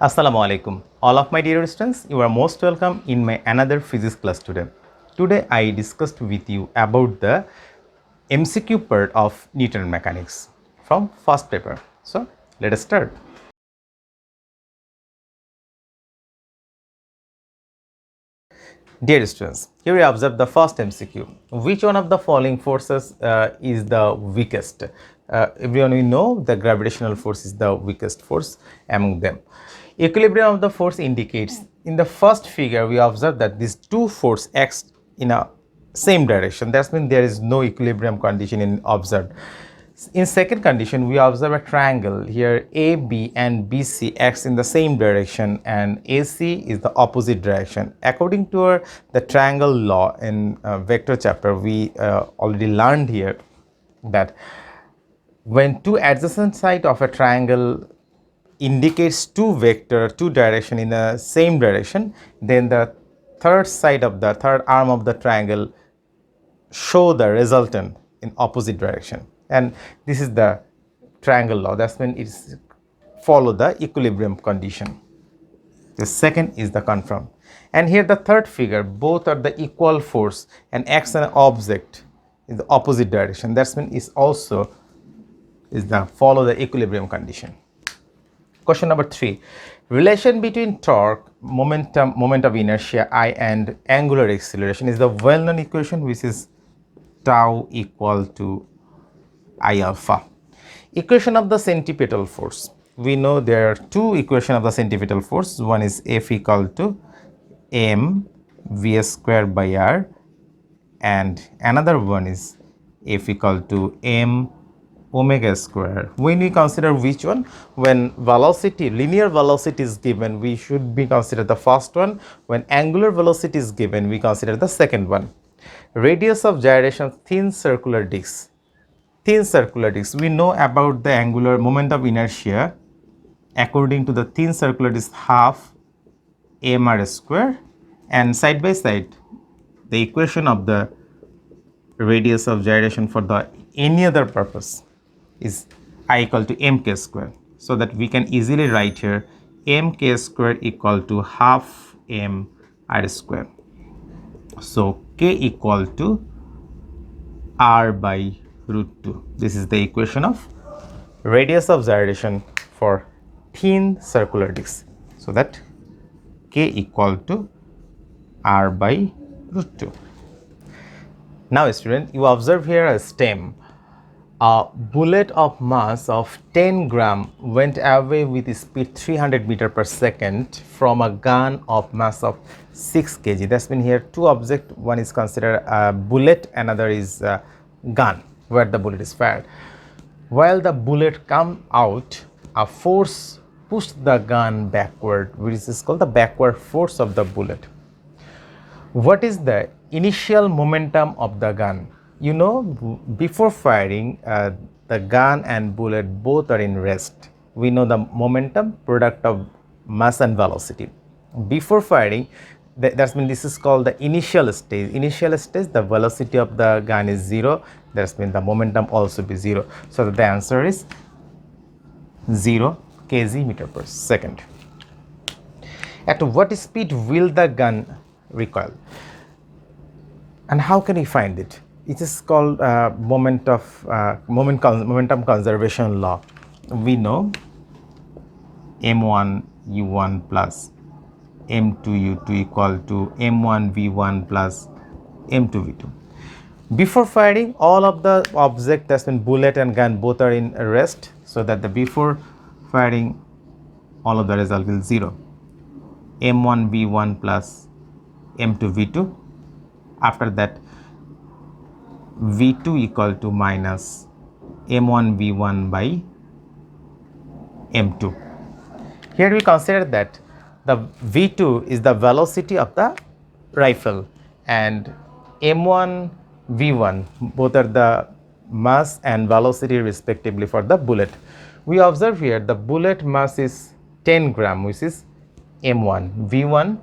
Assalamu alaikum. All of my dear students, you are most welcome in my another physics class today. Today I discussed with you about the MCQ part of Newton mechanics from first paper. So let us start. Dear students, here we observe the first MCQ. Which one of the following forces is the weakest? Everyone we know the gravitational force is the weakest force among them. Equilibrium of the force indicates in the first figure we observe that these two forces act in a same direction. That means there is no equilibrium condition in observed. In second condition, we observe a triangle here. AB and BC acts in the same direction, and AC is the opposite direction. According to the triangle law in vector chapter, we already learned here that when two adjacent sides of a triangle indicates two direction in the same direction, then the third arm of the triangle show the resultant in opposite direction, and this is the triangle law. That's when it's follow the equilibrium condition. The second is the confirm, and here the third figure, both are the equal force and acts on an object in the opposite direction. That's when is also is the follow the equilibrium condition. Question number 3. Relation between torque, moment of inertia I and angular acceleration is the well-known equation, which is tau equal to I alpha. Equation of the centripetal force. We know there are two equations of the centripetal force. One is F equal to m v square by r, and another one is F equal to m omega square. When we consider which one, when velocity, linear velocity is given, we should be consider the first one. When angular velocity is given, we consider the second one. Radius of gyration of thin circular disc. Thin circular disc, we know about the angular moment of inertia. According to the thin circular disc, half mr square, and side by side the equation of the radius of gyration for the any other purpose is I equal to mk square, so that we can easily write here mk square equal to half m r square. So k equal to r by root 2. This is the equation of radius of gyration for thin circular disc, so that k equal to r by root 2. Now student, you observe here a stem. A bullet of mass of 10 gram went away with speed 300 meter per second from a gun of mass of 6 kg. That's mean here two objects, one is considered a bullet, another is a gun where the bullet is fired. While the bullet come out, a force pushed the gun backward, which is called the backward force of the bullet. What is the initial momentum of the gun? You know, before firing, the gun and bullet both are in rest. We know the momentum product of mass and velocity. Before firing, that's mean this is called the initial stage. Initial stage, the velocity of the gun is 0. That's mean the momentum also be 0. So the answer is 0 kg meter per second. At what speed will the gun recoil? And how can we find it? It is called momentum conservation law. We know m1 u1 plus m2 u2 equal to m1 v1 plus m2 v2. Before firing, all of the object, that's been bullet and gun, both are in rest, so that the before firing all of the result will 0. m1 v1 plus m2 v2. After that, v2 equal to minus m1 v1 by m2. Here we consider that the v2 is the velocity of the rifle, and m1 v1 both are the mass and velocity respectively for the bullet. We observe here the bullet mass is 10 gram, which is m1. v1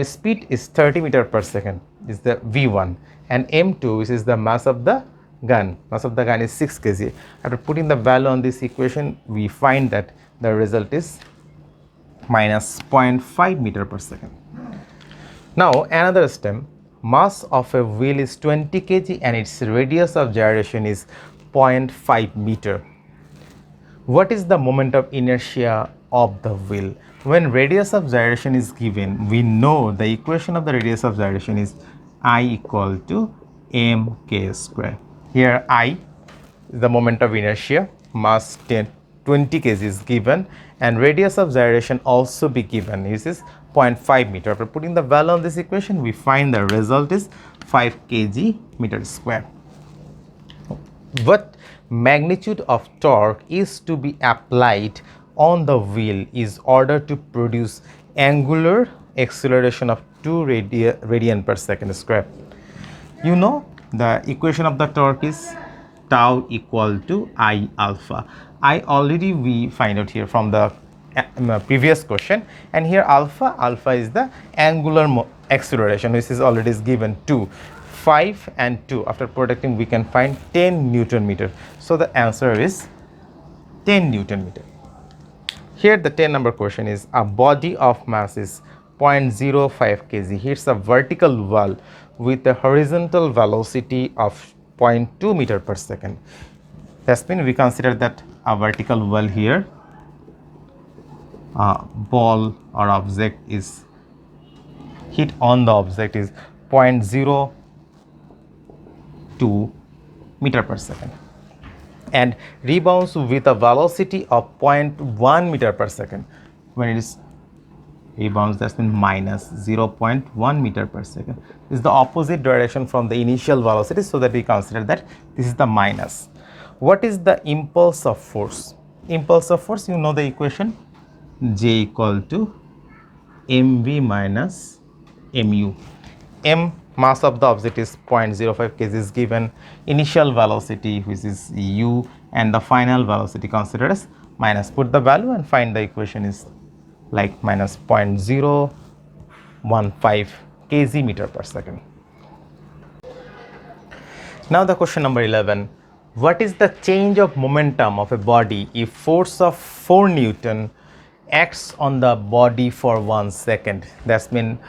speed is 30 meter per second, is the v1, and m2, which is the mass of the gun. Mass of the gun is 6 kg. After putting the value on this equation, we find that the result is minus 0.5 meter per second. Now another step, mass of a wheel is 20 kg and its radius of gyration is 0.5 meter. What is the moment of inertia of the wheel? When radius of gyration is given, we know the equation of the radius of gyration is I equal to mk square. Here I is the moment of inertia, mass 20 kg is given and radius of gyration also be given. This is 0.5 meter. After putting the value on this equation, we find the result is 5 kg meter square. What magnitude of torque is to be applied on the wheel is ordered to produce angular acceleration of 2 radian per second square. You know the equation of the torque is tau equal to I alpha. I already we find out here from the previous question, and here alpha is the angular acceleration, which is already given 2. 5 and 2, after producting we can find 10 Newton meter. So the answer is 10 Newton meter. Here the 10 number question is a body of mass is 0.05 kg hits a vertical wall with a horizontal velocity of 0.2 meter per second. That's mean we consider that a vertical wall here, a ball or object is hit on the object is 0.02 meter per second and rebounds with a velocity of 0.1 meter per second. When it is rebounds, that's mean minus 0.1 meter per second. This is the opposite direction from the initial velocity, so that we consider that this is the minus. What is the impulse of force? Impulse of force, you know the equation, J equal to mv minus mu. M mass of the object is 0.05 kg is given, initial velocity which is u, and the final velocity considered as minus. Put the value and find the equation is like minus 0.015 kg meter per second. Now the question number 11. What is the change of momentum of a body if force of 4 Newton acts on the body for 1 second? That's mean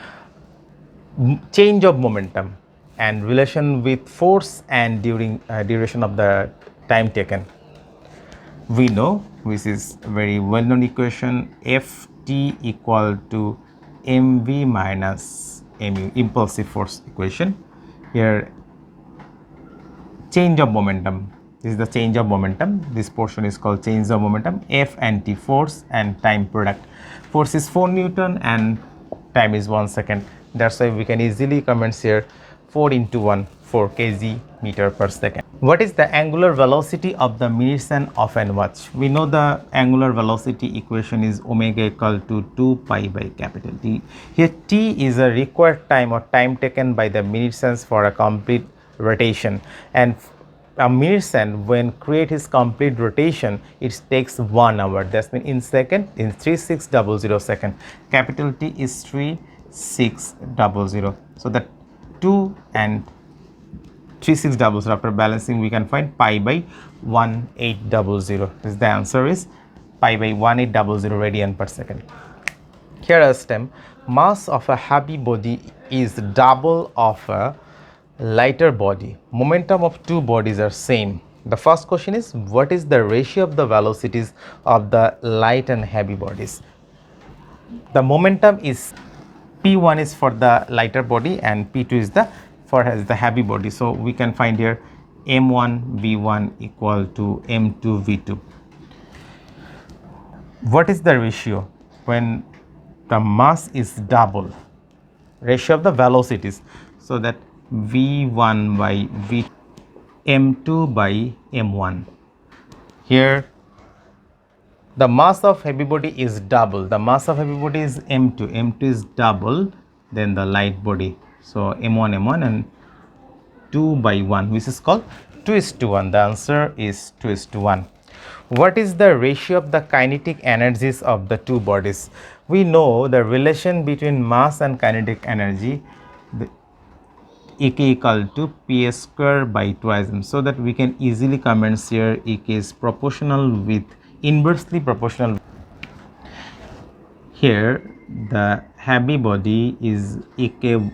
change of momentum and relation with force and duration of the time taken. We know, which is very well known equation, Ft equal to mv minus mu, impulsive force equation. Here change of momentum, this is the change of momentum, this portion is called change of momentum. F and T, force and time product. Force is 4 Newton and time is 1 second. That's why we can easily comment here 4 into 1, 4 kg meter per second. What is the angular velocity of the minutes hand of an watch? We know the angular velocity equation is omega equal to 2 pi by capital T. Here T is a required time or time taken by the minutes hands for a complete rotation, and a minutes hand when create his complete rotation it takes 1 hour. That's mean in second, in 3600 second. Capital T is 3600. So that 2 and 3600, after balancing we can find pi by 1800. This the answer is pi by 1800 radian per second. Here a stem, mass of a heavy body is double of a lighter body. Momentum of two bodies are same. The first question is, what is the ratio of the velocities of the light and heavy bodies? The momentum is P1 is for the lighter body and P2 is the the heavy body. So we can find here M1 V1 equal to M2 V2. What is the ratio when the mass is double? Ratio of the velocities. So that V1 by V, M2 by M1. Here the mass of heavy body is double. The mass of heavy body is M2. M2 is double than the light body. So M1 M1 and 2 by 1, which is called 2:1. The answer is 2:1. What is the ratio of the kinetic energies of the two bodies? We know the relation between mass and kinetic energy, the Ek equal to P square by 2m, so that we can easily comment here Ek is proportional with, inversely proportional. Here the heavy body is ek1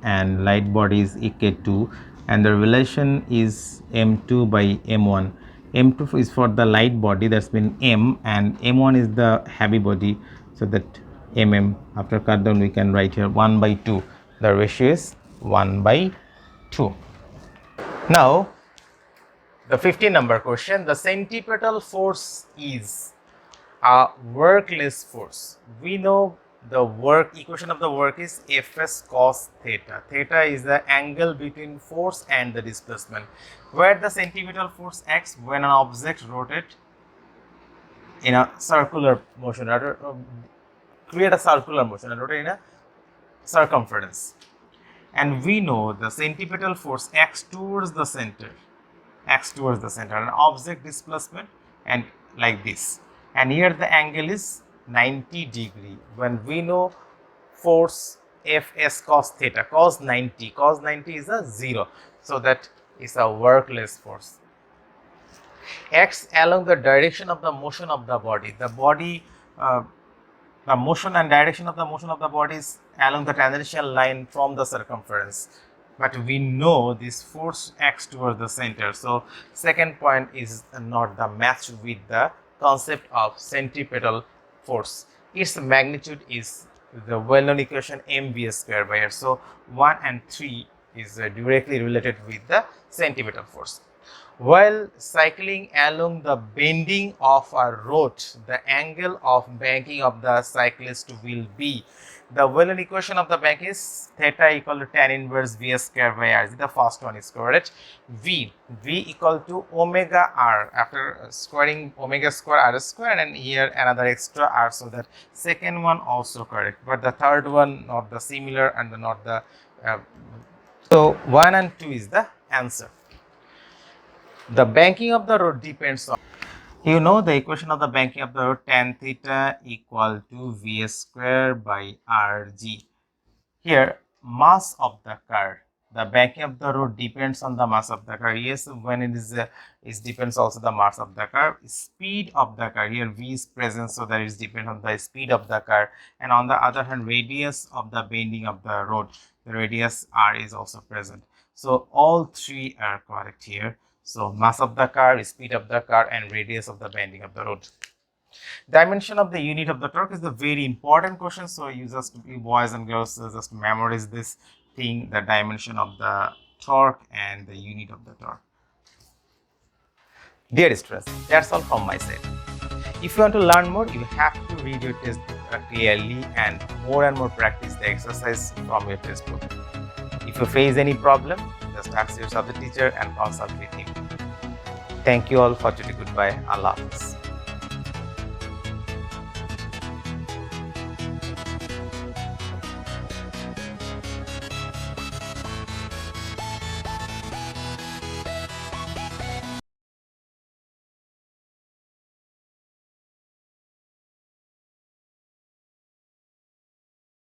and light body is ek2, and the relation is m2 by m1. m2 is for the light body, that's been m, and m1 is the heavy body, so that after cut down we can write here 1 by 2. The ratio is 1 by 2. Now the 15 number question, the centripetal force is a workless force. We know the work equation of the work is Fs cos theta. Theta is the angle between force and the displacement. Where the centripetal force acts when an object rotates in a circular motion, create a circular motion and rotate in a circumference. And we know the centripetal force acts towards the center, an object displacement and like this. And here the angle is 90 degree. When we know force Fs cos theta, cos 90 is a 0, so that is a workless force. Acts along the direction of the motion of the body. The motion and direction of the motion of the body is along the tangential line from the circumference. But we know this force acts towards the center. So second point is not the match with the concept of centripetal force. Its magnitude is the well-known equation mv square by r. So 1 and 3 is directly related with the centripetal force. While cycling along the bending of a road, the angle of banking of the cyclist will be, the well-known equation of the bank is theta equal to tan inverse v square by r. The first one is correct. V equal to omega r, after squaring omega square r square, and here another extra r, so that second one also correct, but the third one not the similar and not the so 1 and 2 is the answer. The banking of the road depends on, you know the equation of the banking of the road, tan theta equal to v square by rg. Here mass of the car, the banking of the road depends on the mass of the car. Yes, when it depends also the mass of the car. Speed of the car, here v is present, so that it depends on the speed of the car. And on the other hand, radius of the bending of the road, the radius r is also present. So all three are correct here. So mass of the car, speed of the car, and radius of the bending of the road. Dimension of the unit of the torque is a very important question. So you boys and girls just memorize this thing, the dimension of the torque and the unit of the torque. Dear students, that's all from my side. If you want to learn more, you have to read your textbook clearly and more practice the exercise from your textbook. If you face any problem, just ask your subject teacher and consult with him. Thank you all for today. Goodbye. Allah Hafiz.